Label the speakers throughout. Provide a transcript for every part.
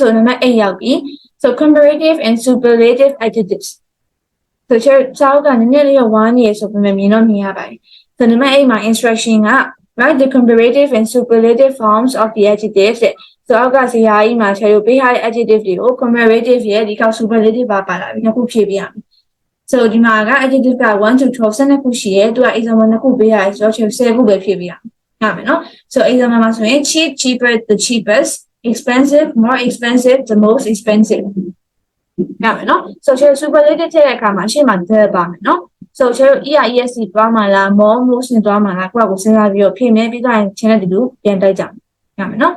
Speaker 1: So number 8 ရောက်ပြီ so comparative and superlative adjectives so ကျောင်းကနည်းနည်းလေးဝါးနေရဆိုပေမဲ့မြင်တော့မြင်ရပါတယ် so number 8မှာ instruction က write the comparative and superlative forms of the adjectives so အောက်ကဇယားကြီးမှာဆရာတို့ပေးထားတဲ့ adjective တွေကို comparative ရဲ့ဒီခေါက် superlative ပါလာပြီနှစ်ခုဖြည့်ပြရမယ် so ဒီမှာက adjective က1 to 12 12ခုရှိရဲသူက example နှစ်ခုပေးရတယ်ဆိုတော့10ခုပဲဖြည့်ပြရမယ်နော် so example မှာဆိုရင် cheap cheaper the cheapest expensive more expensive the most expensive ရမယ်နော် so ကျွန်တော် superlative ထည့်တဲ့အခါမှာရှေ့မှာ the ပါမယ်နော် so ကျွန်တော် EIESC သွားမှာလား more most နဲ့သွားမှာလားကိုယ့်ကိုစဉ်းစားပြီးတော့ဖြည့်မယ်ပြီးတော့ချင်းတဲ့တူပြန်တိုက်ကြရမယ်နော်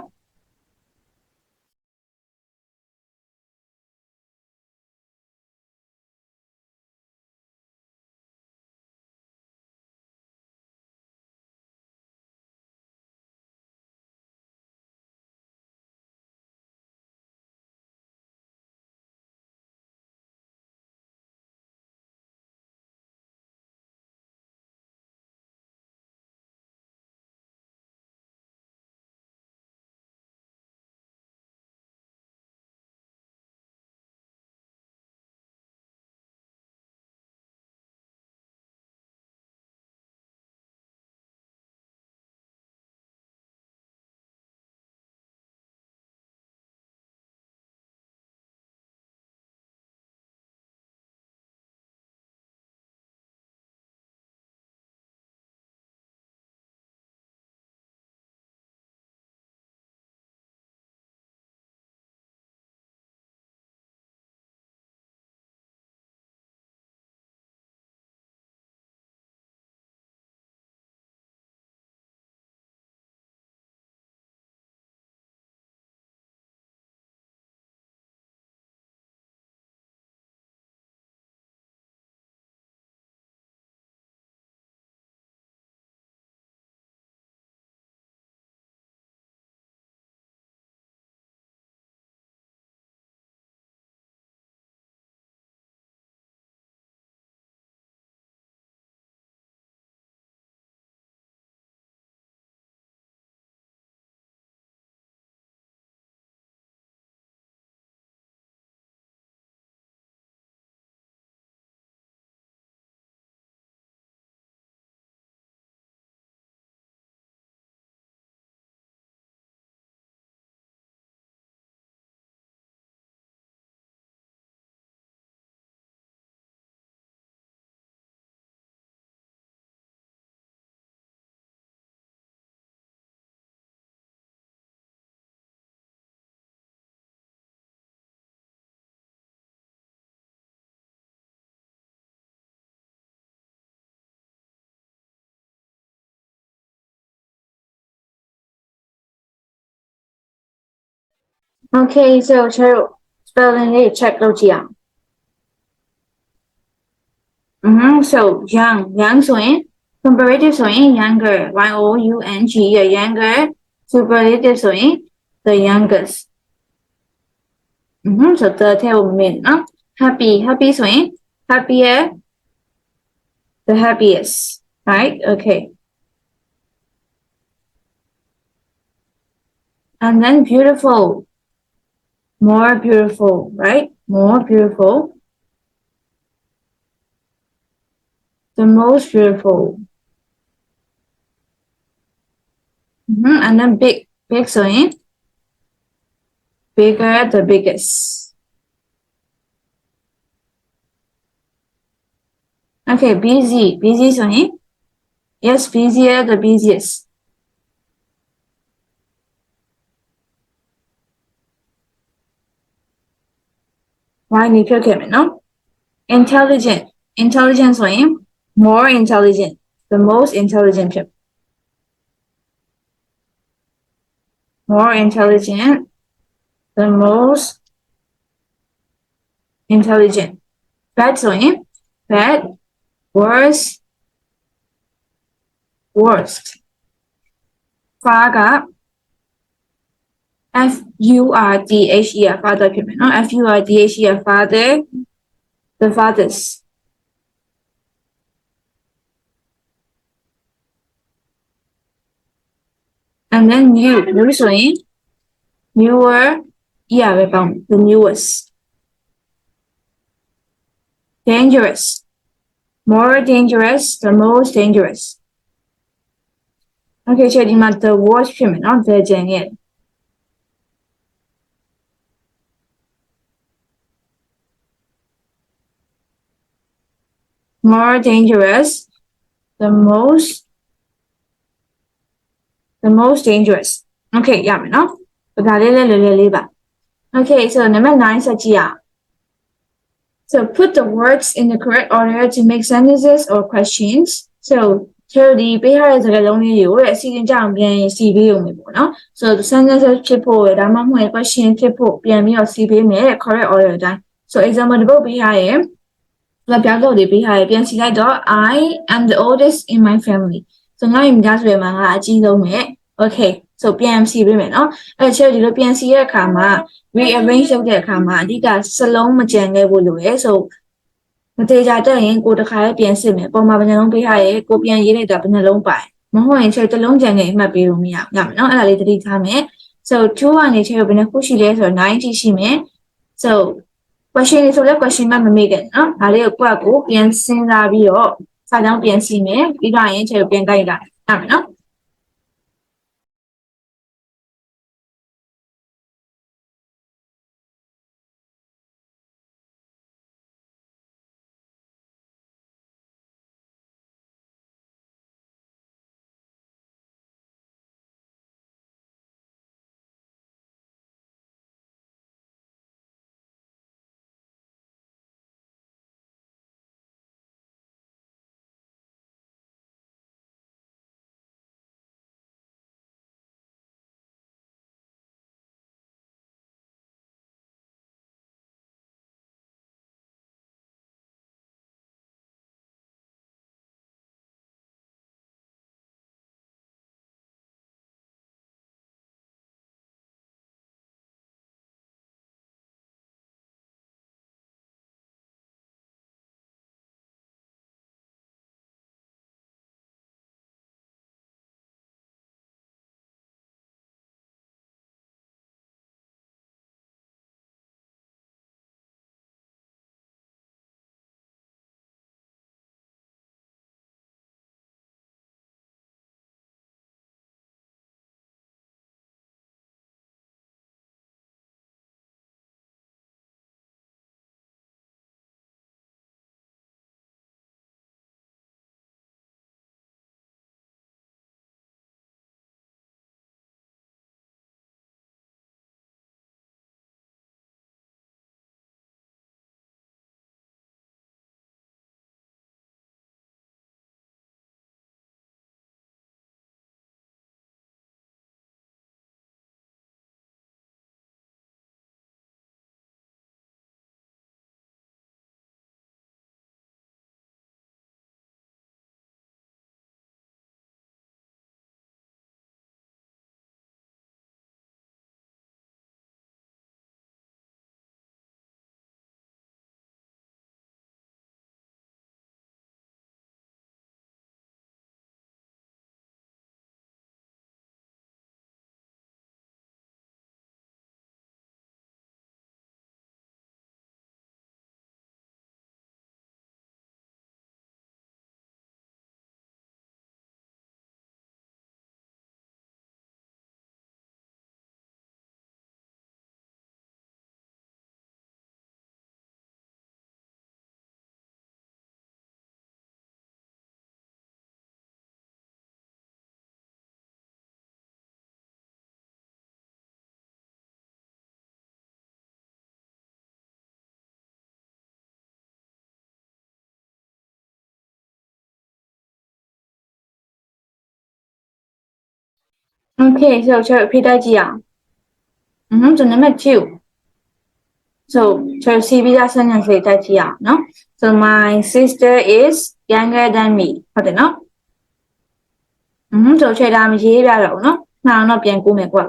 Speaker 1: Okay, so ကျွန်တော် spelling လေး check လုပ်ကြည့်အောင် so young ဆိုရင် comparative ဆိုရင် younger Y-O-U-N-G younger superlative ဆိုရင် the youngest so the ထဲကိုမမေ့နော် happy ဆိုရင် happier the happiest right okay and then beautiful more beautiful right more beautiful the most beautiful and then big so in bigger the biggest okay busy so in yes busier the busiest why need to get no intelligent so in more intelligent the most intelligent people more intelligent the most intelligent bad so in bad worst far FURTHE father ဖြစ်မယ်နော် FURTHE father the fathers and then new ဆိုရင် newer ပဲပေါင်း the newest dangerous more dangerous the most dangerous okay ချက်ဒီမှာ the worst ဖြစ်မယ်နော် the ကျန်ရဲ့more dangerous the most dangerous okay ရမယ်နော်ဒါလေးလည်းလွယ်လွယ်လေးပါ okay so number 9ဆက်ကြည့်အောင် so put the words in the correct order to make sentences or questions so ဒီပေးထားတဲ့စကားလုံးလေးတွေကိုအစီအစဉ်ကြအောင်ပြန်စီပေးရုံပဲပေါ့နော် so sentences ဖြစ်ဖို့ဒါမှမဟုတ် question ဖြစ်ဖို့ပြန်ပြီးတော့စီပေးမယ် correct order အတိုင်း so example တစ်ပုဒ်ပေးထားရင်ပြောက်တော့တွေပေးထားရင်ပြန်စီလိုက်တော့ I am the oldest in my family so ငါ့မိသားစုရဲ့မှာငါအကြီးဆုံးပဲ okay so ပြန်စီပေးမယ်နော်အဲ့ချက်ဒီလိုပြန်စီရဲ့အခါမှာ rearrange လုပ်တဲ့အခါမှာအဓိကစလုံးမကြံခဲ့ဖို့လိုရဲ so မသေးကြတက်ရင်ကိုတစ်ခါလေးပြန်စစ်မယ်ပုံမှန်ဘယ်နှလုံးပေးထားရဲကိုပြန်ရေးလိုက်တာဘယ်နှလုံးပိုင်မဟုတ်ရင်ချက်တစ်လုံးကြံခဲ့အမှတ်ပေးလို့မရဘူးနော်အဲ့ဒါလေးသတိထားမယ် so 2ကနေချက်ဘယ်နှခုရှိလဲဆိုတော့90ရှိမယ် so question ဆိုလဲ question မှမမေ့ခဲ့နော်ဒါလေးကိုကိုပြန်စဉ်းစားပြီးတော့စာကြောင်းပြန်စီမယ်ပြီးတော့ရင်ချက်ပြန်တိုက်လာဟုတ်မယ်နော် Okay, so ချက်ဖြည့်တိုက်ကြည့်အောင် so number 2 so ချက်စီပြီးသား sentence လေးတိုက်ကြည့်အောင်နော် so my sister is younger than me ဟုတ်တယ်နော်so ချက်ဒါမရေးပြတော့ဘူးနော်နှောင်းတော့ပြန်ကူးမယ်ကွာ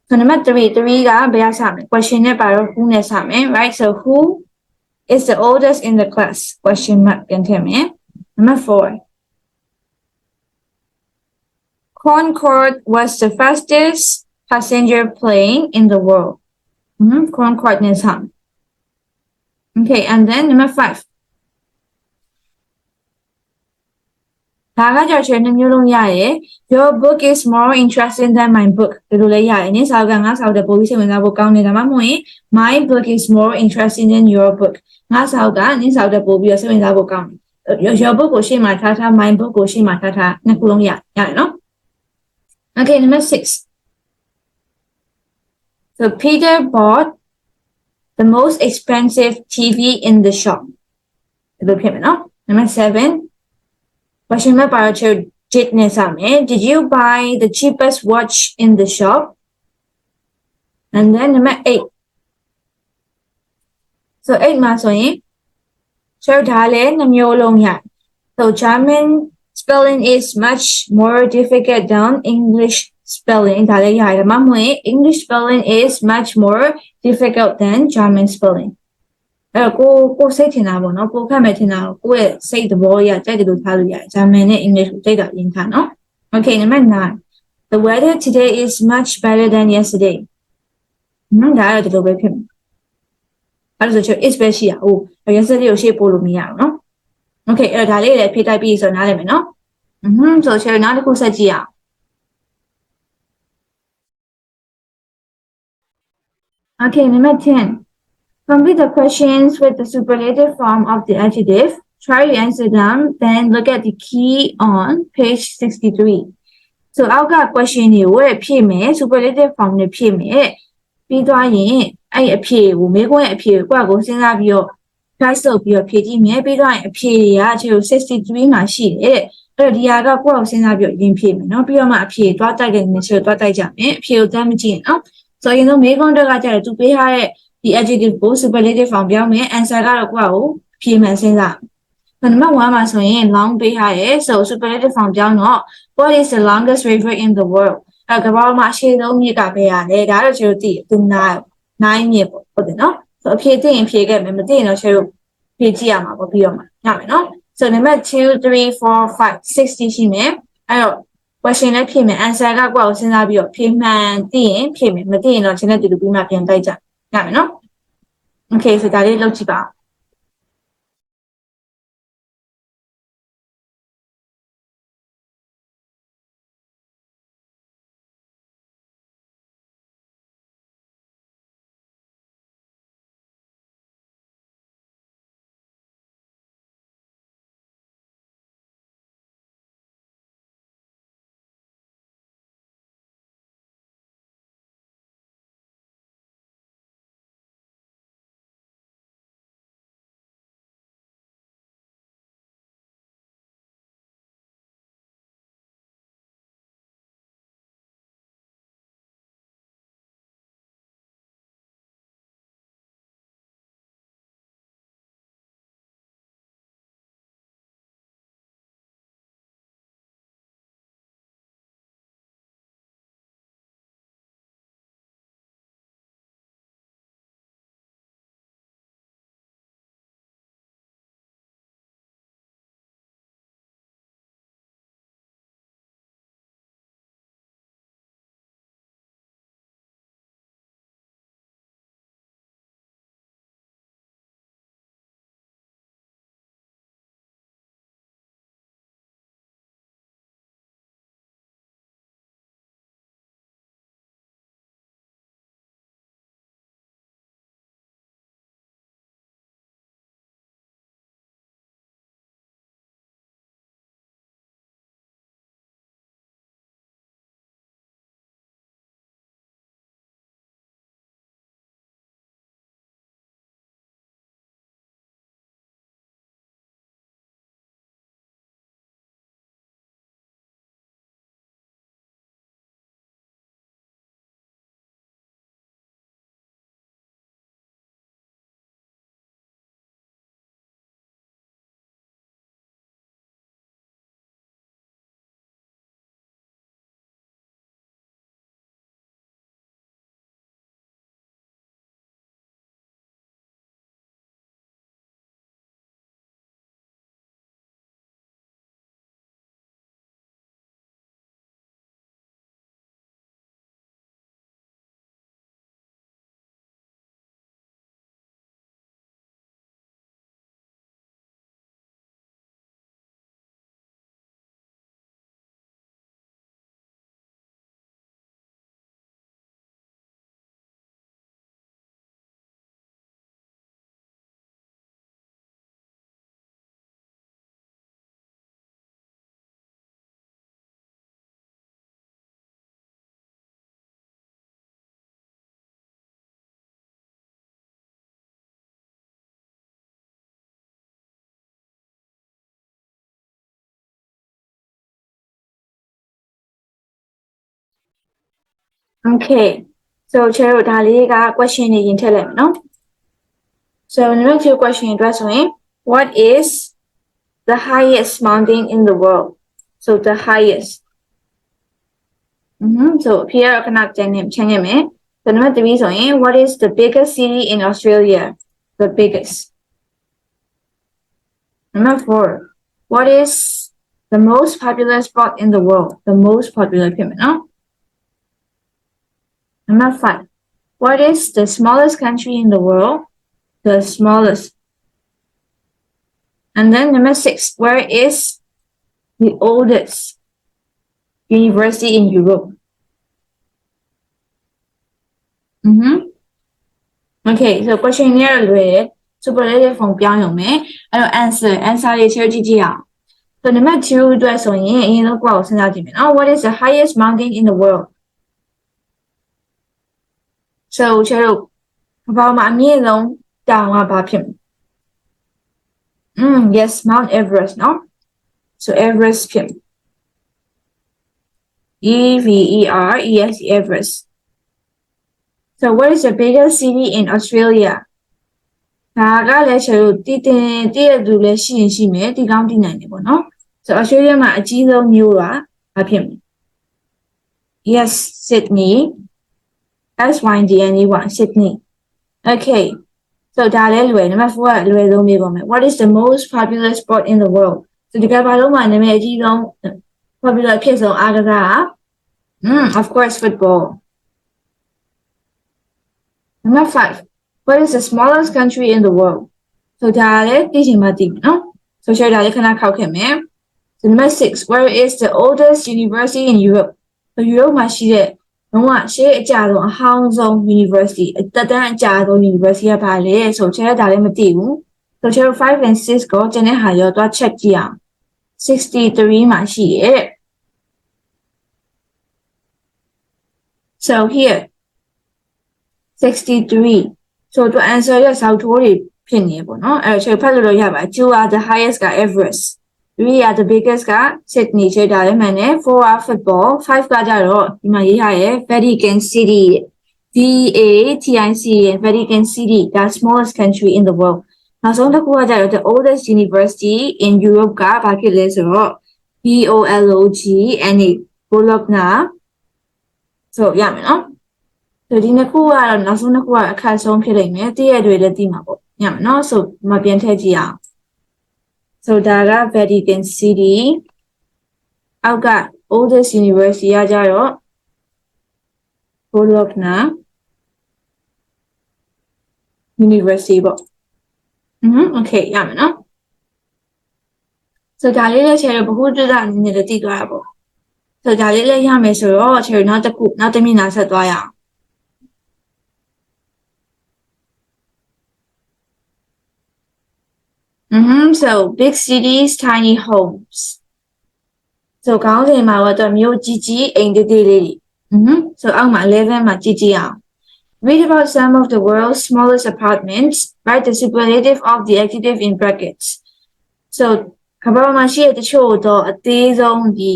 Speaker 1: So number three ကဘယ်ရစမလဲ question နဲ့ပါတော့ who နဲ့စမယ် right so who is the oldest in the class question mark ပြန်ထည့်မယ် number 4 Concorde was the fastest passenger plane in the world Concorde နဲ့စမယ် okay and then number 5ဒါကကြောင့်ချက်နှစ်မျိုးလုံးရရယ် Your book is more interesting than my book ဒီလိုလေးရရယ်နင်းစာအုပ်ကငါစာအုပ်တဲ့ပိုပြီးစိတ်ဝင်စားဖို့ကောင်းတယ်ဒါမှမဟုတ်ရင် My book is more interesting than your book ငါစာအုပ်ကနင်းစာအုပ်တဲ့ပိုပြီးစိတ်ဝင်စားဖို့ကောင်းတယ် Your book ကိုရှေ့မှာထားထား My book ကိုရှေ့မှာထားထားနှစ်ခုလုံးရတယ်နော် Okay number 6 So Peter bought the most expensive TV in the shop ဒီလိုဖြစ်မယ်နော် Number 7 Question mark ပါတော့ did နဲ့စမယ် Did you buy the cheapest watch in the shop? And then number 8 So 8မှာဆိုရင်ကျွန်တော်ဒါလည်းနှစ်မျိုးလုံးရ So German spelling is much more difficult than English spelling ဒါလည်းရတယ်ဒါမှမဟုတ် English spelling is much more difficult than German spelling အဲ့တော့ကိုစိတ်ထင်တာပေါ့နော်ကိုခက်မဲ့ထင်တာကိုယ့်ရဲ့စိတ်သဘောရကြိုက်တယ်လို့ထားလို့ရတယ်ဂျာမန်နဲ့ English ကိုကြိုက်တာရင်းထားနော် Okay number 9 The weather today is much better than yesterday ဒါတော့ဒီလိုပဲဖြစ်မယ်အဲ့ဒါဆို is ပဲရှိရအောင် yesterday ကိုရှေ့ပို့လို့မရဘူးနော် Okay အဲ့တော့ဒါလေးလည်းဖြည့်တိုက်ပြီးဆိုနားလည်မယ်နော်ဆိုချေနောက်တစ်ခုဆက်ကြည့်အောင် Okay number 10 Complete the questions with the superlative form of the adjective. Try to answer them, then look at the key on page 63. So, အောက်က question တွေကိုဖြည့်မယ် superlative form နဲ့ဖြည့်မယ်ပြီးသွားရင်အဲ့အဖြေကိုမေးခွန်းရဲ့အဖြေကိုကိုယ့်ကိုစဉ်းစားပြီးတော့ price လုပ်ပြီးတော့ဖြည့်ကြည့်မယ်ပြီးသွားရင်အဖြေတွေကခြေကို63မှာရှိတယ်အဲ့တော့ဒီဟာကကိုယ့်ကိုစဉ်းစားပြီးတော့ရင်းဖြည့်မယ်နော်ပြီးတော့မှအဖြေတွားတိုက်တဲ့နေချက်တွားတိုက်ကြမယ်အဖြေကိုတမ်းမကြည့်နော်ဆိုရင်တော့မေးခွန်းတက်ကကြတယ်သူပေးထားတဲ့ဒီ adjective ကို superlative form ပြောင်းမယ် answer ကတော့ကိုယ့်ကိုဖြည့်မှန်စဉ်းစား number 1မှာဆိုရင် long ပေးထားတယ် so superlative form ပြောင်းတော့ what is the longest river in the world အဲ့ကမ္ဘာမှာအရှည်ဆုံးမြစ်ကဘယ်ဟာလဲဒါတော့ကျွန်တော်သိတယ်သူ Nile မြစ်ပေါ့ဟုတ်တယ်နော် so အဖြေသိရင်ဖြေခဲ့မယ်မသိရင်တော့ကျွန်တော်ဖြေကြည့်ရမှာပေါ့ပြီးတော့မှရမယ်နော် so number 2 3 4 5 60ရှိမယ်အဲ့တော့ question လည်းဖြေမယ် answer ကကိုယ့်ကိုစဉ်းစားပြီးတော့ဖြေမှန်သိရင်ဖြေမယ်မသိရင်တော့ကျွန်တော်တူတူပြီးမှပြန်တိုက်ကြရမယ်နော် okay so ဒါလေးလုပ်ကြည့်ပါ Okay so ချေတို့ဒါလေးက question တွေရင်ထည့်လိုက်မယ်နော် so နံပါတ်2 question အတွက်ဆိုရင် what is the highest mountain in the world so the highest so အဖြေကတော့ခဏချန်ခဲ့မယ် so နံပါတ်3ဆိုရင် what is the biggest city in Australia the biggest Number 4 what is the most popular sport in the world the most popular ဖြစ်မယ်နော် Number 5 what is the smallest country in the world the smallest and then number 6 where is the oldest university in Europe okay so question ရလွယ်တယ် superlative form ပြောင်းရုံပဲအဲ့တော့ answer လေးချေကြည့်ကြည့်အောင် so နံပါတ်2အတွက်ဆိုရင်အရင်ဆုံးကိုယ့်ကိုစဉ်းစားကြည့်မယ်နော် what is the highest mountain in the world so ချေတို့ဘာမှအမြင့်ဆုံးတောင်ကဘာဖြစ်မလဲyes Mount Everest နော် so Everest ဖြစ် Everest Everest so what is the biggest city in Australia ဒါကလည်းချေတို့တည်ရသူလည်းရှိရင်ရှိမယ်တည်ကောင်းတည်နိုင်တယ်ပေါ့နော် so Australia မှာအကြီးဆုံးမြို့ကဘာဖြစ်မလဲ yes Sydney SYDNEY Sydney okay so ဒါလည်းလွယ် number 4ကလွယ်ဆုံးမျိုးပေါ့မယ် what is the most popular sport in the world so ဒီကဘာလုံးမှာနာမည်အကြီးဆုံး popular ဖြစ်ဆုံးအားကစားof course football number 5 what is the smallest country in the world so ဒါလည်းသိချင်မှသိမယ်နော် so ရှယ်ဒါလေးခဏခောက်ခဲ့မယ် so number 6 where is the oldest university in Europe so Europe မှာရှိတဲ့လုံးဝရှေးအကြဆုံးအဟောင်းဆုံး university တက်တန်းအကြဆုံး university ကဘာလဲဆိုချယ်ဒါလည်းမသိဘူး so ချယ်5 and 6ကိုကျန်တဲ့ဟာရောတော့ check ကြည့်အောင်63မှာရှိရဲ့ so here 63 so to answer ရစောက်ထိုးတွေဖြစ်နေပေါ့နော်အဲ့တော့ချယ်ဖတ်လို့ရပါ2 are the highest က Everest 3 are the biggest က Sydney ချယ်ဒါလည်းမှန်တယ်4 are football 5 ကကြတော့ဒီမှာရေးထားရဲ့ Vatican City VATIC Vatican City the smallest country in the world နောက်ဆုံးတစ်ခုကကြတော့ the oldest university in Europe ကဘာဖြစ်လဲဆိုတော့ BOLOGNA Bologna so ရမယ်နော် so ဒီနှစ်ခုကတော့နောက်ဆုံးနှစ်ခုကအခက်ဆုံးဖြစ်လိမ့်မယ်တည့်ရတွေလည်းသိမှာပေါ့ညမယ်နော် so မပြန်ထည့်ကြည့်အောင် so ဒါက Vatican City အောက်က oldest university ကကြတော့ Bologna University ပေါ့okay ရမယ်နော် so ဒါလေးလည်းချယ်တော့ဘ ഹു တုဒအနေနဲ့လည်းသိသွားတာပေါ့ so ဒါလေးလည်းရမယ်ဆိုတော့ချယ်နောက်တစ်မျက်နှာဆက်သွားရအောင်so big cities tiny homes so ခေါင်းစဉ်မှာတော့မြို့ကြီးကြီးအိမ်သေးသေးလေးတွေso အောက်မှာ11မှာကြည့်ကြည့်အောင် read about some of the world's smallest apartments write the superlative of the adjective in brackets so ကမ္ဘာမှာရှိတဲ့တချို့တော့အသေးဆုံးဒီ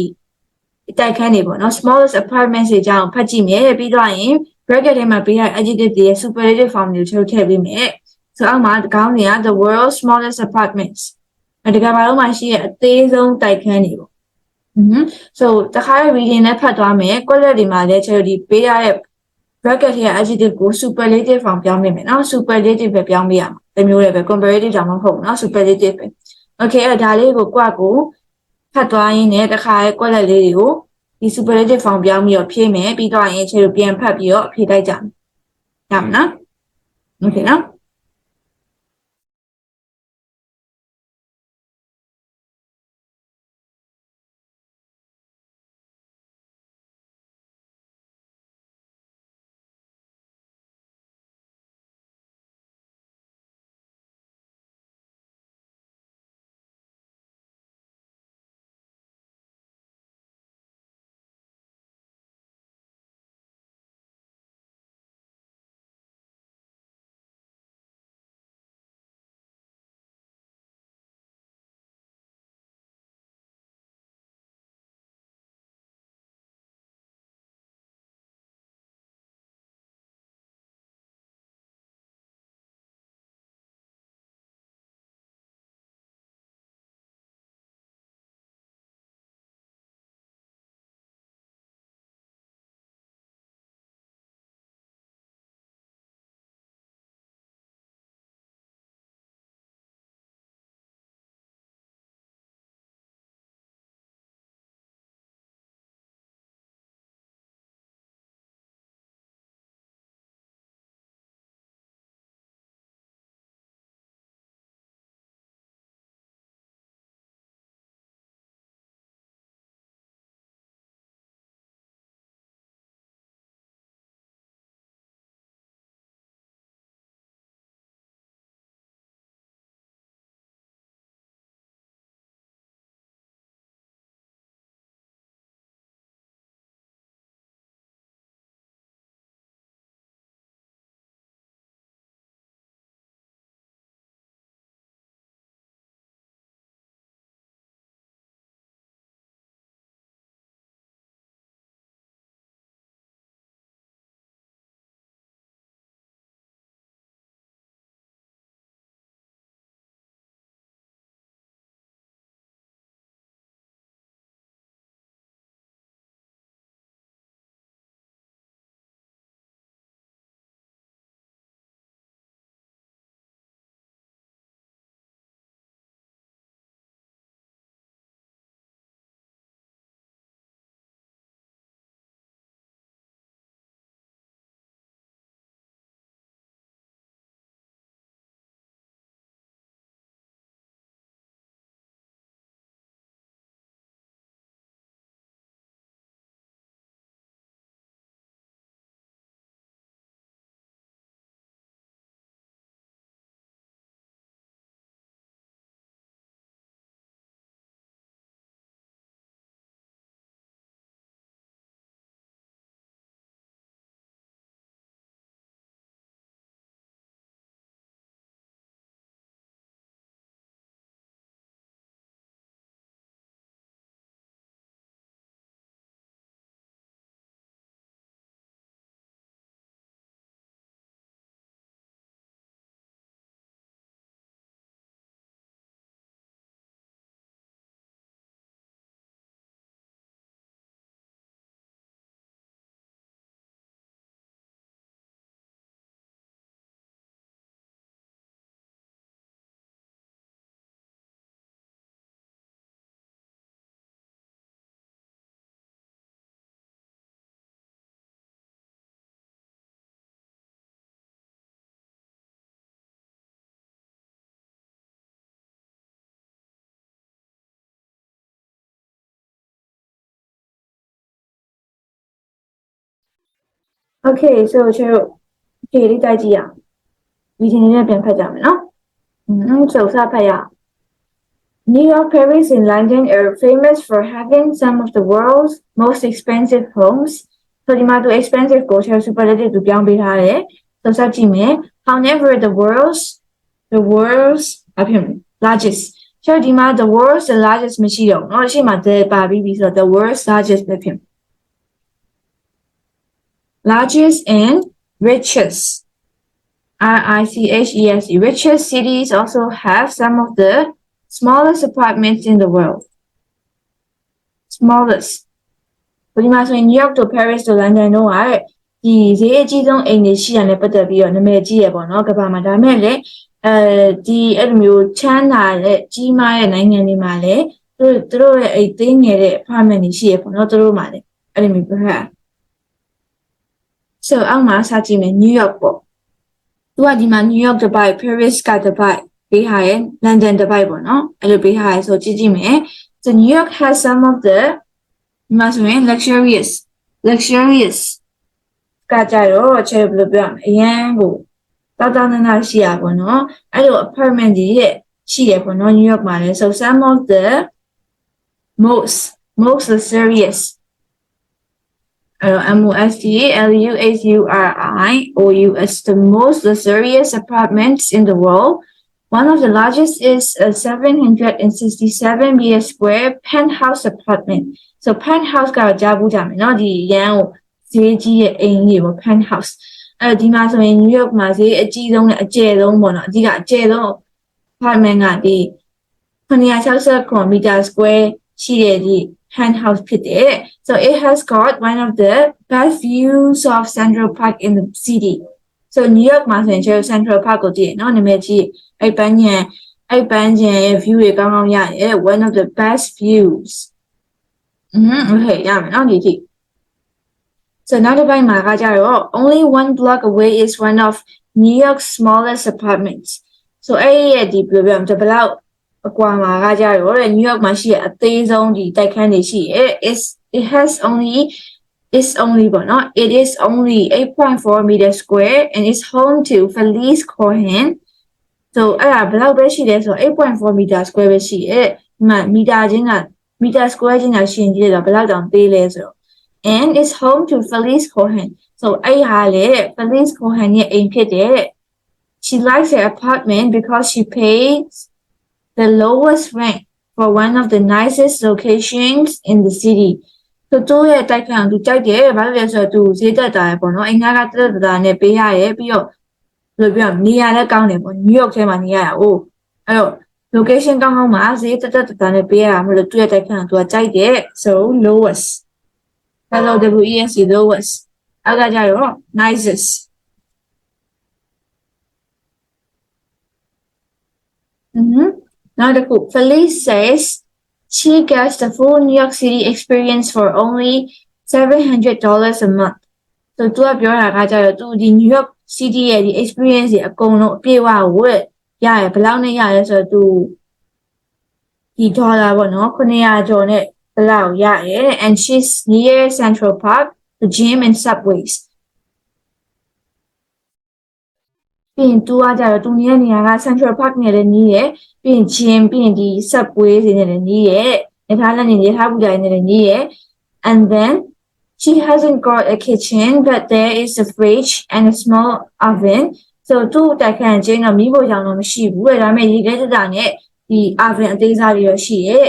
Speaker 1: တိုက်ခန်းတွေပေါ့နော် smallest apartments တွေအကြောင်းဖတ်ကြည့်မယ်ပြီးတော့ရင် bracket ထဲမှာပေးထား adjective တွေရဲ့ superlative form တွေကိုထည့်ပေးမယ် so အောက်မှာခေါင်းစဉ်က the world's smallest apartments ဒီကမ္ဘာလုံးမှာရှိတဲ့အသေးဆုံးတိုက်ခန်းတွေပေါ့so တခါ reading နဲ့ဖတ်သွားမယ်ကွက်လက်တွေမှာလည်းချယ်ဒီပေးရတဲ့ bracket ထဲက adjective ကို superlative form ပြောင်းပေးမယ်နော် superlative ပဲပြောင်းပေးရမှာတမျိုးလည်းပဲ comparative တောင်မဟုတ်ဘူးနော် superlative ပဲ okay အဲ့ဒါလေးကိုကိုယ့်ကိုဖတ်သွားရင်းနဲ့တခါကွက်လက်လေးတွေကိုဒီ superlative form ပြောင်းပြီးတော့ဖြည့်မယ်ပြီးတော့ရင်ချယ်တို့ပြန်ဖတ်ပြီးတော့ဖြည့်လိုက်ကြမယ်ရမယ်နော် okay နော် Okay so ကျတို့ okay လေးတိုက်ကြည့်ရအောင်ဒီချိန်လေးနဲ့ပြန်ဖတ်ကြမယ်နော်so စဖတ်ရအောင် New York, Paris, and London are famous for having some of the world's most expensive homes. So ဒီမှာသူ expensive ကို superlative သူပြောင်းပေးထားတယ် so စကြည့်မယ် however the world's largest ဆိုတော့ဒီမှာ the world's the largest မရှိတော့ဘူးเนาะရှေ့မှာ the ပါပြီးပြီဆိုတော့ the world's largest ပဲဖြစ်မယ် largest and richest RICHES richest cities also have some of the smallest apartments in the world smallest ဒီမှာဆိုရင် New York တို့ Paris တို့ London တို့ကဒီဈေးအကြီးဆုံးအိမ်တွေရှိတာနဲ့ပတ်သက်ပြီးတော့နာမည်ကြီးရပေါ့နော်ကမ္ဘာမှာဒါမဲ့လည်းဒီအဲ့လိုမျိုးချမ်းသာတဲ့ကြီးမားတဲ့နိုင်ငံတွေမှာလည်းသူတို့ရဲ့အိမ်သေးငယ်တဲ့ apartment တွေရှိရပေါ့နော်သူတို့မှာလည်းအဲ့လိုမျိုးပြရ so အောက်မှာစကြည့်မယ် New York ပေါ့သူကဒီမှာ New York တစ်ပိုက် Paris ကတစ်ပိုက်ပေးထားရင် London တစ်ပိုက်ပေါ့နော်အဲ့လိုပေးထားရဆိုကြည့်ကြည့်မယ် so New York has some of the ဒီမှာဆိုရင် luxurious ကကြတော့ချက်ဘယ်လိုပြောရမလဲအရန်ကိုတောက်တောက်နာနာရှိရပေါ့နော်အဲ့လို apartment တွေရဲ့ရှိရပေါ့နော် New York မှာလည်း so some of the most luxurious MOSTLUXURIOUS the most luxurious apartments in the world. One of the largest is a 767 meter square penthouse apartment. So penthouse ကကြားဘူးကြမယ်เนาะဒီရန်ကိုဈေးကြီးရဲ့အိမ်ကြီးပေါ့ penthouse အဲ့ဒီမှာဆိုရင် New York မှာဈေးအကြီးဆုံးနဲ့အကျယ်ဆုံးပေါ့နော်အကြီးကအကျယ်ဆုံး apartment ကဒီ960 meter square ရှိတဲ့ဒီ penthouse ဖြစ်တယ် so it has got one of the best views of Central Park in the city so New York မှာဆိုရင်ကျတော့ Central Park ကိုကြည့်ရနော်နာမည်ကြီးအဲ့ပန်းခြံရဲ့ view တွေကောင်းကောင်းရတယ် one of the best views okay ရမယ်နော်ဒီကြည့် so နောက်တစ်ပိုင်းမှာကကြတော့ only one block away is one of New York's smallest apartments so အဲ့ရဲ့ဒီဘယ်လိုပြောမလဲဘယ်လောက်အကွာမှာကကြတော့ New York မှာရှိတဲ့အသေးဆုံးဒီတိုက်ခန်းတွေရှိရဲ့ it is only 8.4 meter square and is home to Felice Cohen so အဲ့ဒါဘယ်လောက်ပဲရှိလဲဆိုတော့ 8.4 meter square ပဲရှိရဲ့ဒီမှာမီတာ square ချင်းကရှင်းကြည့်တော့ဘယ်လောက်တောင်သေးလဲဆိုတော့ and is home to Felice Cohen so အဲ့ဟာလေ Felice Cohen ရဲ့အိမ်ဖြစ်တဲ့ she likes her apartment because she pays the lowest rent for one of the nicest locations in the city so တို့ရဲ့တိုက်ခန်းသူကြိုက်တယ်ဘာလို့လဲဆိုတော့သူဈေးတက်တာရပေါ့နော်အိမ်ငါကတက်တာနဲ့ပေးရတယ်ပြီးတော့ဘယ်လိုပြောနေရလဲကောင်းတယ်ပေါ့ New York ထဲမှာနေရတာ哦အဲ့တော့ location ကောင်းကောင်းမှာဈေးတက်တာနဲ့ပေးရတာမလို့သူရဲ့တိုက်ခန်းသူကကြိုက်တယ် so lowest hello WESC lowest အောက်ကကြတော့ nicest Now the cook Felice says she gets the full New York City experience for only $700 a month. So သူကပြောတာကကြတော့သူဒီ New York City ရဲ့ဒီ experience တွေအကုန်လုံးအပြည့်အဝကိုရတယ်ဘယ်လောက်နဲ့ရတယ်ဆိုတော့သူဒီဒေါ်လာပေါ့နော်900ကျော်နဲ့ဘယ်လောက်ရတယ် and she's near Central Park, the gym and subways. ပြီးရင်သူကကြတော့သူနေတဲ့နေရာက Central Park နဲ့လည်းနီးတယ်ပြီးရင် gym ပြီးရင်ဒီ subway တွေနဲ့လည်းနီးတယ်နေထားလက်နေနေထားပူကြနေလည်းနီးတယ် and then she hasn't got a kitchen but there is a fridge and a small oven so သူ့တိုက်ခန်းချင်းတော့မီးဖိုချောင်တော့မရှိဘူးဒါပေမဲ့ရေခဲတက်တာနဲ့ဒီ oven အသေးစားတွေတော့ရှိရဲ့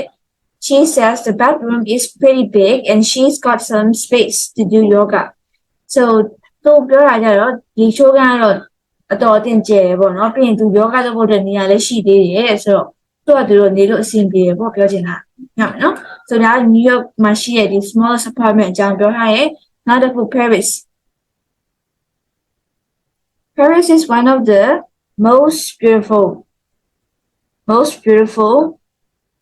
Speaker 1: she says the bedroom is pretty big and she's got some space to do yoga so သူပြောတာကြတော့ဒီချိုးကတော့အတော်အသင့်ကျဲပေါ့နော်ပြီးရင်သူယောဂလုပ်ဖို့တဲ့နေရာလည်းရှိသေးတယ်ဆိုတော့သူတို့နေလို့အဆင်ပြေတယ်ပေါ့ပြောချင်တာညမယ်နော်ဆိုတော့ New York မှာရှိတဲ့ဒီ smallest apartment အကြောင်းပြောထားရဲ့နောက်တစ်ခု Paris is one of the most beautiful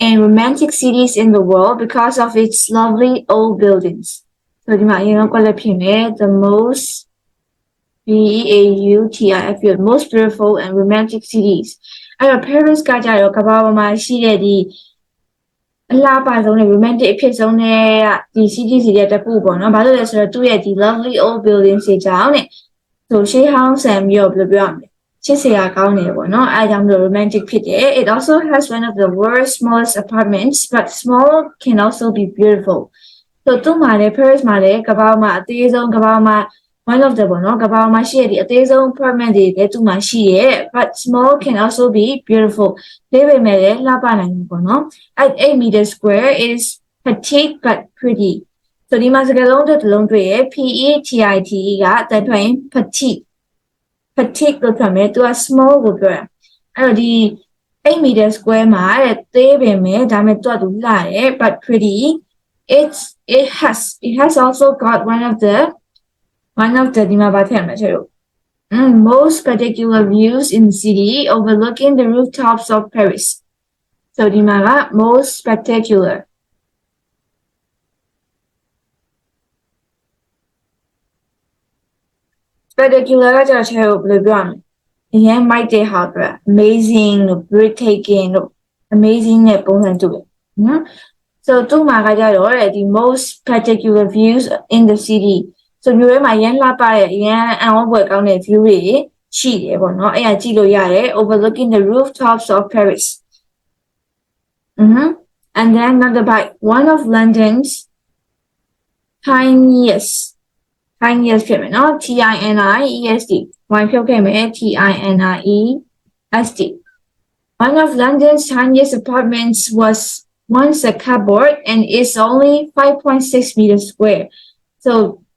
Speaker 1: and romantic cities in the world because of its lovely old buildings so ဒီမှာအရင်ကလည်းဖြစ်နေ the most BEAUTIF most beautiful and romantic cities အဲ့တော့ Paris ကကြတော့ကမ္ဘာပေါ်မှာရှိတဲ့ဒီ အလားပါဆုံးနဲ့ romantic အဖြစ်ဆုံးနဲ့ဒီ CDC ရဲ့တစ်ခုပေါ့နော်။ဘာလို့လဲဆိုတော့သူ့ရဲ့ဒီ lovely old buildings တွေကြောင့်တဲ့။ဆိုရှေးဟောင်းဆန်ပြီးတော့ဘယ်လိုပြောရမလဲ။ချစ်စရာကောင်းတယ်ပေါ့နော်။အဲဒါကြောင့်မလို့ romantic ဖြစ်တယ်။ It also has one of the world's smallest apartments, but small can also be beautiful. ဆိုသူ့မှာလည်း Paris မှာလည်းကမ္ဘာမှာအသေးဆုံးကမ္ဘာမှာ one of the ပေါ့နော်ကမ္ဘာမှာရှိတဲ့ဒီအသေးဆုံး apartment တွေလည်းသူ့မှာရှိရဲ့ but small can also be beautiful လေးပေမဲ့လည်းလှပနိုင်တယ်ပေါ့နော် at 8 meter square it is petite but pretty ဆိုဒီမှာစကားလုံးတစ်လုံးတွေ့ရဲ့ PETITE ကတန်ထွက်ရင် petite petite လို့ထွက်မယ်သူက small ကိုပြောတာအဲ့တော့ဒီ8 meter square မှာတဲ့သေးပေမဲ့ဒါပေမဲ့သူကသူလှတယ် but pretty it has also got one of the ဒီမှာဗာထည့်မှာချေလို့most spectacular views in the city overlooking the rooftops of Paris. So ဒီမှာက most spectacular. Spectacular ကကျတော့ချေလို့ဘယ်လိုပြောရမလဲ။အရင်မိုက်တဲ့ဟာအတွက် amazing လို့ breathtaking လို့ amazing နဲ့ပုံစံတူတယ်နော်။ So သူ့မှာကကျတော့ဒီ most spectacular views in the city. So မြို့ထဲမှာရမ်းလှပတဲ့အရန်အံ့ဩဖွယ်ကောင်းတဲ့ view တွေရှိတယ်ပေါ့နော်။အဲ့ဒါကြည့်လို့ရတယ် overlooking the rooftops of Paris. And then another by one of London's tiniest ဖြစ်မယ်နော် TINIEST ဝိုင်းဖြုတ်ခဲ့မယ် TINIEST One of London's tiniest apartments was once a cupboard and is only 5.6 meters square. So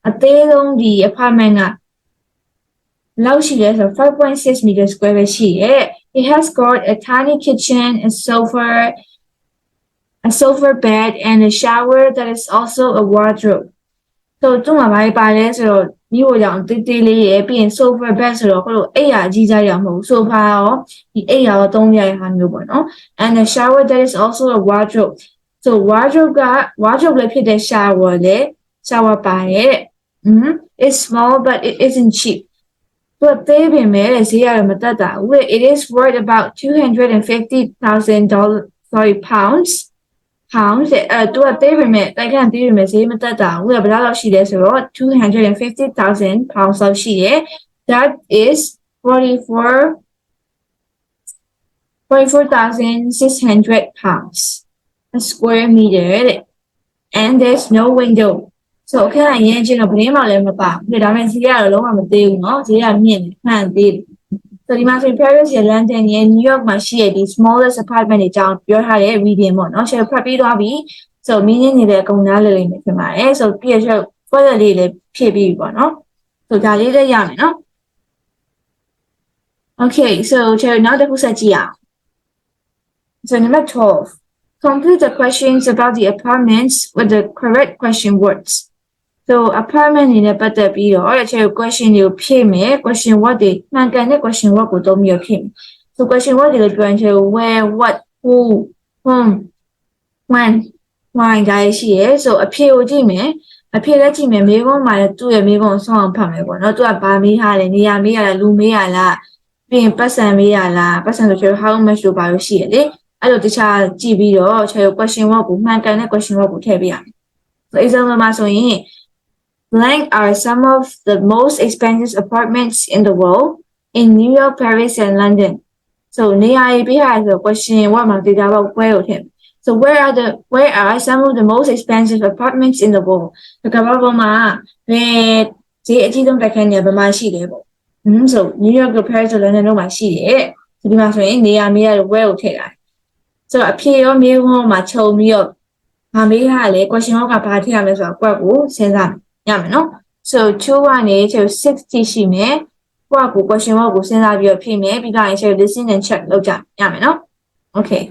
Speaker 1: အသေးဆုံးဒီ apartment ကလောက်ရှိလဲဆို 5.6 meters square ပဲရှိရဲ့ It has got a tiny kitchen, a sofa bed and a shower that is also a wardrobe. So သူ့မှာဘာပါလဲဆိုတော့မြို့ကြောင်တေးတေးလေးရဲ့ပြီးရင် sofa bed ဆိုတော့ကိုအိပ်ရာကြီးစားရမဟုတ် sofa ရောဒီအိပ်ရာရောသုံးရတဲ့ဟာမျိုးပေါ့နော် and the shower that is also a wardrobe. So wardrobe က wardrobe လည်းဖြစ်တဲ့ shower လည်း shower ပါတယ် It's small but it isn't cheap. သူကသေးပေမဲ့ဈေးရတယ်မတက်တာဘူး It is worth about $250,000 pounds သူကသေးပေမဲ့တိုက်ခန့်သေးပေမဲ့ဈေးမတက်တာဘူးဘယ်လောက်ရှိလဲဆိုတော့$250,000 pounds လောက်ရှိတယ် That is 44,600 pounds a square meter and there's no window. So အခန်းအရင်ချင်းတော့ဘယ်မှလည်းမပါဘူးဒါပေမဲ့ဈေးကတော့လုံးဝမသေးဘူးเนาะဈေးကမြင့်တယ်မှန်သေးတယ် So ဒီမှာဆို Paris ရဲ့ London ရဲ့ New York မှာရှိတဲ့ဒီ smallest apartment တွေအကြောင်းပြောထားတဲ့ reading ပေါ့နော် share ဖတ်ပြီးသွားပြီ So meaning တွေလည်းအကုန်နားလည်လိမ့်မယ်ထင်ပါတယ် So ပြီးရ further လေးလည်းဖြည့်ပြီးပေါ့နော် So ဒါလေးလည်းရမယ်နော် Okay so နောက်တစ်ခုဆက်ကြည့်အောင် So number 12 complete the questions about the apartments with the correct question words. So apartment နေနဲ့ပတ်သက်ပြီးတော့ချေ question တွေကိုဖြည့်မယ် question word တွေမှန်ကန်တဲ့ question word ကိုသုံးပြီးတော့ဖြည့်မယ် So question word တွေလည်းပြောရင်ချေ where what who whom when why ဒါရှိရယ် So အဖြေကိုကြည့်မယ်အဖြေလည်းကြည့်မယ်မေးခွန်းမှာလည်းသူ့ရဲ့မေးခွန်းကိုဆုံးအောင်ဖတ်မယ်ပေါ့နော်သူကဘာမေးထားလဲနေရာမေးရလားလူမေးရလားပြီးရင်ပတ်စံမေးရလားပတ်စံဆိုချေ how much လို့ပါလို့ရှိရလေအဲ့လိုတခြားကြည့်ပြီးတော့ချေ question word ကိုမှန်ကန်တဲ့ question word ကိုထည့်ပေးရမယ် So example မှာဆိုရင်Blank are some of the most expensive apartments in the world in New York, Paris, and London. So, near the question what So, where are some of the most expensive apartments in the world? So, New York, Paris, and London မှာရှိတယ်။ဒီမှာဆိုရင်နေရာမေးရတဲ့ where ကိုထည့်လိုက်။ So အဖြေရောမေးခွန်းမှာခြုံပြီးတော့မမေးရလေ question ကဘာထည့်ရမလဲဆိုတော့ quote ကိုစဉ်းစားရမယ်နော် So 2ကနေ60ရှိမယ်ကိုယ့်ကို question ကိုစဉ်းစားပြီးတော့ဖြည့်မယ်ပြီးတော့ရင် listen and check လုပ်ကြရမယ်နော် Okay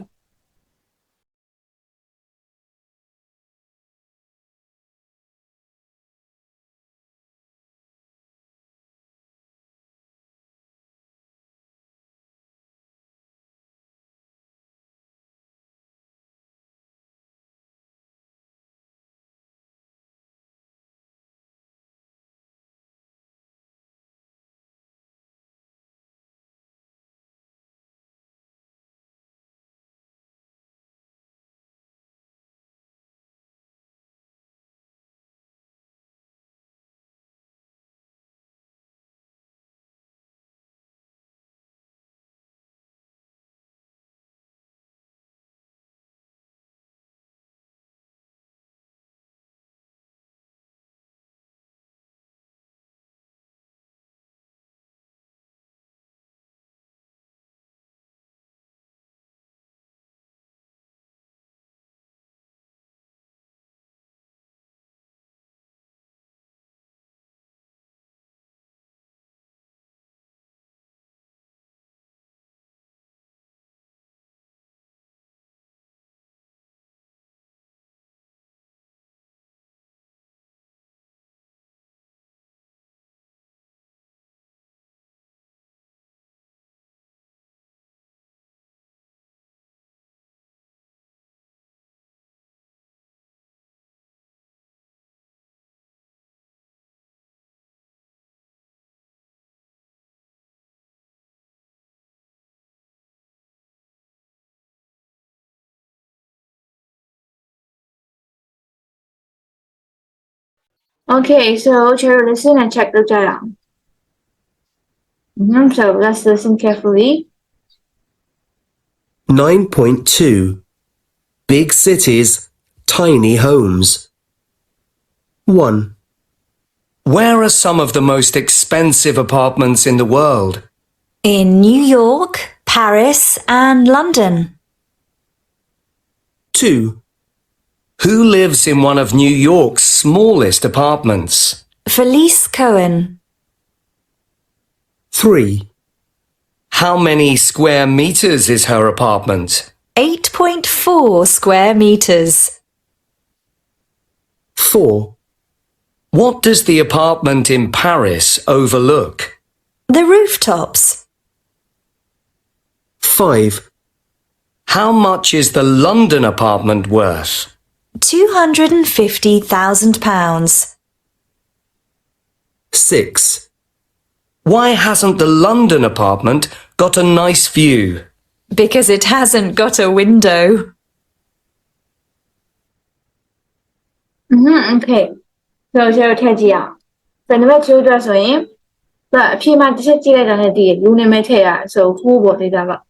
Speaker 1: Okay, so Cheryl, listen and check the data. So let's listen carefully.
Speaker 2: 9.2 Big cities, tiny homes. 1.
Speaker 3: Where are some of the most expensive apartments in the world?
Speaker 4: In New York, Paris, and London.
Speaker 2: 2.
Speaker 3: Who lives in one of New York's smallest apartments?
Speaker 4: Felice Cohen.
Speaker 2: 3.
Speaker 3: How many square meters is her apartment?
Speaker 4: 8.4 square meters.
Speaker 2: 4.
Speaker 3: What does the apartment in Paris overlook?
Speaker 4: The rooftops.
Speaker 2: 5.
Speaker 3: How much is the London apartment worth?
Speaker 4: £250,000.
Speaker 2: 6.
Speaker 3: Why hasn't the London apartment got a nice view?
Speaker 4: Because it hasn't got a window.
Speaker 1: Okay. So Cheryl ထည့်ကြည့်အောင်။ဆိုနံပါတ်2အတွက်ဆိုရင်အဖြေမှာတစ်ချက်ကြည့်လိုက်တာနဲ့တည်ရလူနာမည်ထည့်ရဆို who ပေါ့ဒေတာပါ။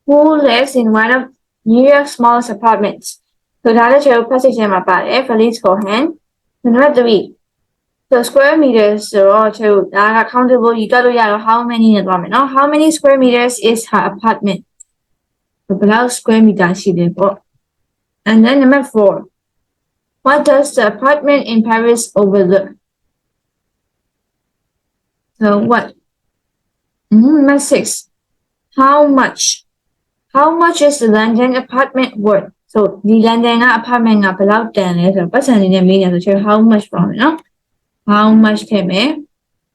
Speaker 1: Who lives in one of New York's smallest apartments? ဆိုဒါလည်း Cheryl passage ထဲမှာပါတယ် Felice Cohen နံပါတ်3 so square meters ဆိုတော့ Cheryl ဒါက countable ယူတွက်လို့ရတော့ how many နဲ့သွားမယ်နော် how many square meters is her apartment ဘယ်လောက် square meter ရှိလဲပေါ့ and then number 4 what does the apartment in Paris overlook? So what? Number 6 how much is the London apartment worth? So the London apartment ကဘယ်လောက်တန်လဲဆိုတော့ပတ်စံလေးနဲ့မေးနေဆိုချေ how much ပေါ့နော် how much ထည့်မယ်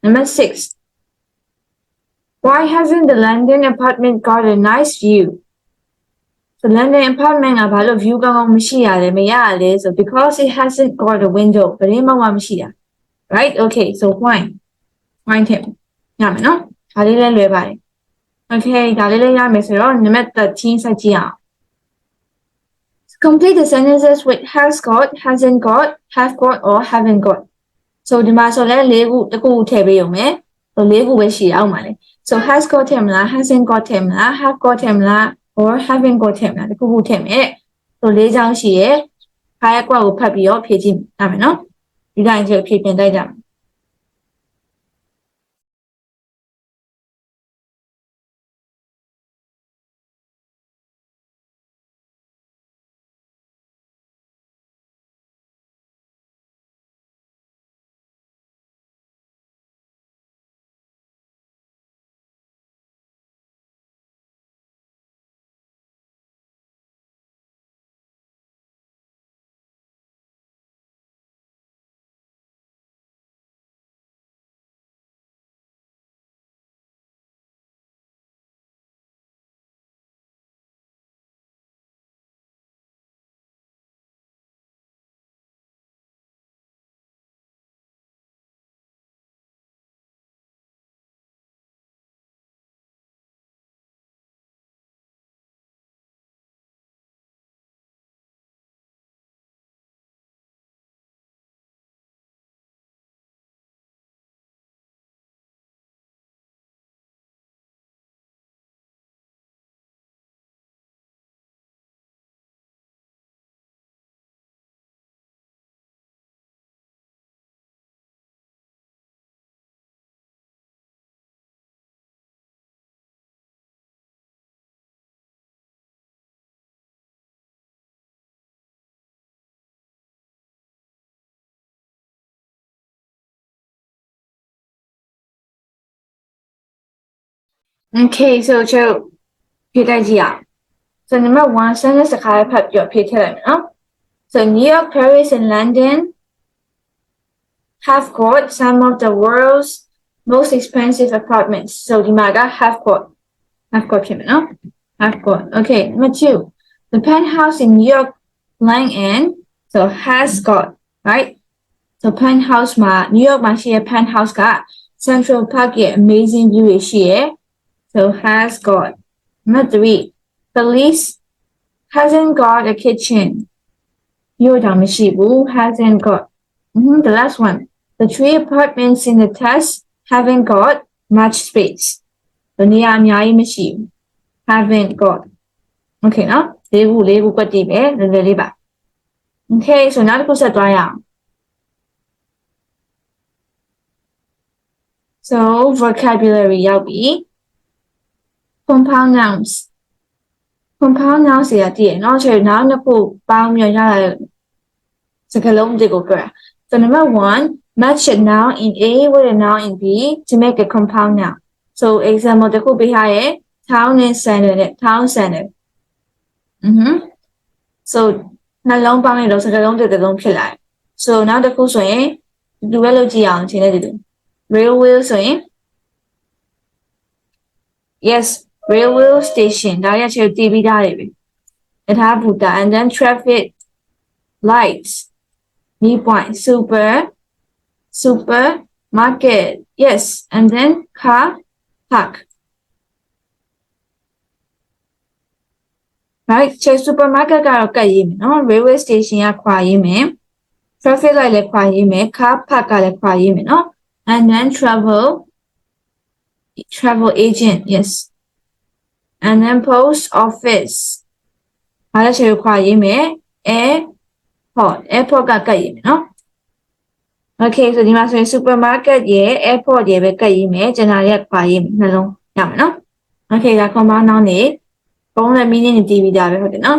Speaker 1: number 6 why hasn't the London apartment got a nice view? So London apartment ကဘာလို့ view ကောင်းကောင်းမရှိရလဲမရရလဲဆို because it hasn't got a window ဘယ်မှမရှိတာ right okay so why ထည့်ရမယ်နော်ဒါလေးလည်းလွယ်ပါတယ် okay ဒါလေးလည်းရမယ်ဆိုတော့ number 13 ဆက်ကြည့်အောင် complete the sentences with has got, hasn't got, have got or haven't got. So ဒီမှာဆိုလဲ၄ခုတစ်ခုထည့်ပေးရုံပဲဆို၄ခုပဲရှိအောင်ပါလေ so has got ထည့်မလား hasn't got ထည့်မလား have got ထည့်မလား or haven't got ထည့်မလားတစ်ခုခုထည့်မယ်ဆို၄ချောင်းရှိရယ်ခါရက်ကွက်ကိုဖတ်ပြီးတော့ဖြည့်ကြည့်ရမယ်နော်ဒီတိုင်းကျဖြည့်ပြင်တိုက်ကြမယ် Okay so ကျုပ်ဖြည့်တိုက်ကြည့်အောင် so number 1 sentence တစ်ခါဖတ်ပြီးတော့ဖြည့်ထည့်လိုက်မယ်နော် so New York Paris and London have got some of the world's most expensive apartments so ဒီမှာက have got ဖြစ်မယ်နော် have got okay number 2 the penthouse in New York Lang End so has got right so penthouse မှာ New York မှာရှိတဲ့ penthouse က Central Park ရဲ့ amazing view တွေရှိရယ် so has got number 3 Felice hasn't got a kitchen မြို့တောင်မရှိဘူး hasn't got the last one the 3 apartments in the test haven't got much space ဒီနေရာအများကြီးမရှိဘူး haven't got okay နော်လေးခုကွက်တည်ပဲလွယ်လွယ်လေးပါ okay ဆိုနောက်တစ်ခုဆက်သွားရအောင် so vocabulary ရောက်ပြီ compound nouns compound nouns တွေကတည်ရနော်ဆိုတော့နောက်နှစ်ခုပေါင်းပြီးရတာစကားလုံးတွေကိုပြောတာ so number 1 match a noun in A with a noun in B to make a compound noun so example တစ်ခုပေးထားရဲ့ town နဲ့ center နဲ့ town center so နှလုံးပေါင်းလိုက်တော့စကားလုံးတစ်လုံးဖြစ်လာတယ် so နောက်တစ်ခုဆိုရင်ဒီဘက်လုပ်ကြည့်အောင်ချိန်နေတယ် railway ဆိုရင် yes railway station ဒါရချေတည်ပြီးသားတွေပဲယထာဘူတာ and then traffic lights knee point super market yes and then car park right ချေ supermarket ကတော့ကတ်ရေးမယ်နော် railway station ကခွာရေးမယ် traffic light လည်းခွာရေးမယ် car park ကလည်းခွာရေးမယ်နော် and then travel agent yes and then post office ဘာလဲချေခွာရေးမယ် airport ကကတ်ရေးမယ်နော် okay ဆိုဒီမှာဆိုရင် supermarket ရဲ့ airport ရဲ့ပဲကတ်ရေးမယ်ကျန်တာတွေကခွာရေးမယ်နှလုံးရမယ်နော် okay ဒါ compound noun နေပုံနဲ့ meaning တွေတည်ပြီးသားပဲဟုတ်တယ်နော်